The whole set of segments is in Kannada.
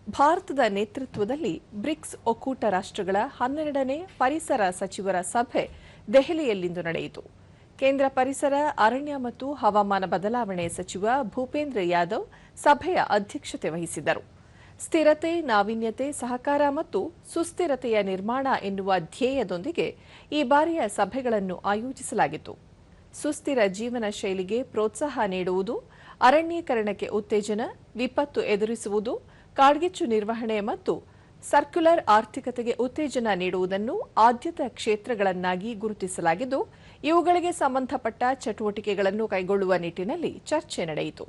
ಭಾರತದ ನೇತೃತ್ವದಲ್ಲಿ ಬ್ರಿಕ್ಸ್ ಒಕ್ಕೂಟ ರಾಷ್ಟ್ರಗಳ 12ನೇ ಪರಿಸರ ಸಚಿವರ ಸಭೆ ದೆಹಲಿಯಲ್ಲಿಂದು ನಡೆಯಿತು. ಕೇಂದ್ರ ಪರಿಸರ, ಅರಣ್ಯ ಮತ್ತು ಹವಾಮಾನ ಬದಲಾವಣೆ ಸಚಿವ ಭೂಪೇಂದ್ರ ಯಾದವ್ ಸಭೆಯ ಅಧ್ಯಕ್ಷತೆ ವಹಿಸಿದ್ದರು. ಸ್ಥಿರತೆ, ನಾವೀನ್ಯತೆ, ಸಹಕಾರ ಮತ್ತು ಸುಸ್ಥಿರತೆಯ ನಿರ್ಮಾಣ ಎನ್ನುವ ಧ್ಯೇಯದೊಂದಿಗೆ ಈ ಬಾರಿಯ ಸಭೆಗಳನ್ನು ಆಯೋಜಿಸಲಾಗಿತ್ತು. ಸುಸ್ಥಿರ ಜೀವನ ಶೈಲಿಗೆ ಪ್ರೋತ್ಸಾಹ ನೀಡುವುದು, ಅರಣ್ಯೀಕರಣಕ್ಕೆ ಉತ್ತೇಜನ, ವಿಪತ್ತು ಎದುರಿಸುವುದು, ಕಾಡ್ಗಿಚ್ಚು ನಿರ್ವಹಣೆ ಮತ್ತು ಸರ್ಕ್ಯುಲರ್ ಆರ್ಥಿಕತೆಗೆ ಉತ್ತೇಜನ ನೀಡುವುದನ್ನು ಆದ್ಯತಾ ಕ್ಷೇತ್ರಗಳನ್ನಾಗಿ ಗುರುತಿಸಲಾಗಿದ್ದು, ಇವುಗಳಿಗೆ ಸಂಬಂಧಪಟ್ಟ ಚಟುವಟಿಕೆಗಳನ್ನು ಕೈಗೊಳ್ಳುವ ನಿಟ್ಟಿನಲ್ಲಿ ಚರ್ಚೆ ನಡೆಯಿತು.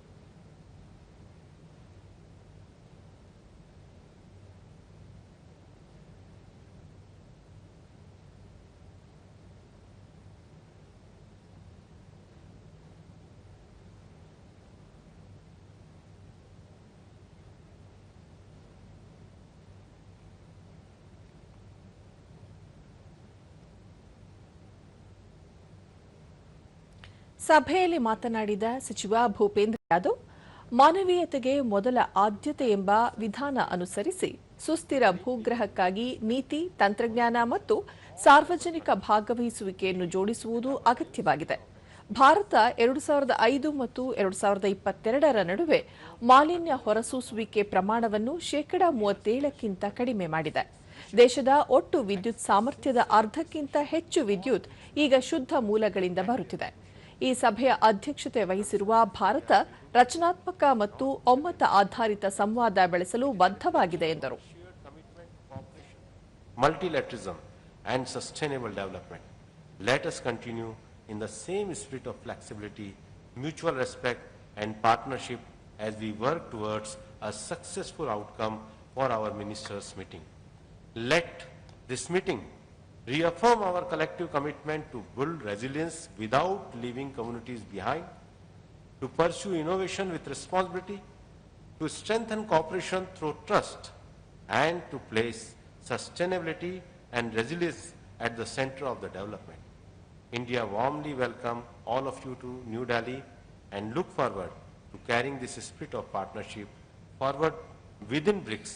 ಸಭೆಯಲ್ಲಿ ಮಾತನಾಡಿದ ಸಚಿವ ಭೂಪೇಂದ್ರ ಯಾದವ್, ಮಾನವೀಯತೆಗೆ ಮೊದಲ ಆದ್ಯತೆ ಎಂಬ ವಿಧಾನ ಅನುಸರಿಸಿ ಸುಸ್ಥಿರ ಭೂಗ್ರಹಕ್ಕಾಗಿ ನೀತಿ, ತಂತ್ರಜ್ಞಾನ ಮತ್ತು ಸಾರ್ವಜನಿಕ ಭಾಗವಹಿಸುವಿಕೆಯನ್ನು ಜೋಡಿಸುವುದು ಅಗತ್ಯವಾಗಿದೆ. ಭಾರತ 2005 ಮತ್ತು 2022ರ ನಡುವೆ ಮಾಲಿನ್ಯ ಹೊರಸೂಸುವಿಕೆ ಪ್ರಮಾಣವನ್ನು 37%ಕ್ಕಿಂತ ಕಡಿಮೆ ಮಾಡಿದೆ. ದೇಶದ ಒಟ್ಟು ವಿದ್ಯುತ್ ಸಾಮರ್ಥ್ಯದ ಅರ್ಧಕ್ಕಿಂತ ಹೆಚ್ಚು ವಿದ್ಯುತ್ ಈಗ ಶುದ್ಧ ಮೂಲಗಳಿಂದ ಬರುತ್ತಿದೆ. ಈ ಸಭೆಯ ಅಧ್ಯಕ್ಷತೆ ವಹಿಸಿರುವ ಭಾರತ ರಚನಾತ್ಮಕ ಮತ್ತು ಒಮ್ಮತ ಆಧಾರಿತ ಸಂವಾದ ಬೆಳೆಸಲು ಬದ್ಧವಾಗಿದೆ ಎಂದರು. Multilateralism and sustainable development. Let us continue in the same spirit of flexibility, mutual respect and partnership as we work towards a successful outcome for our ministers' meeting. Let this meeting reaffirm our collective commitment to build resilience without leaving communities behind, to pursue innovation with responsibility, to strengthen cooperation through trust, and to place sustainability and resilience at the center of the development. India warmly welcomes all of you to New Delhi and look forward to carrying this spirit of partnership forward within BRICS.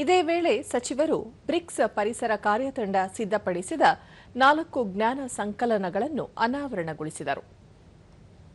ಇದೇ ವೇಳೆ ಸಚಿವರು ಬ್ರಿಕ್ಸ್ ಪರಿಸರ ಕಾರ್ಯತಂಡ ಸಿದ್ಧಪಡಿಸಿದ 4 ಜ್ಞಾನ ಸಂಕಲನಗಳನ್ನು ಅನಾವರಣಗೊಳಿಸಿದರು.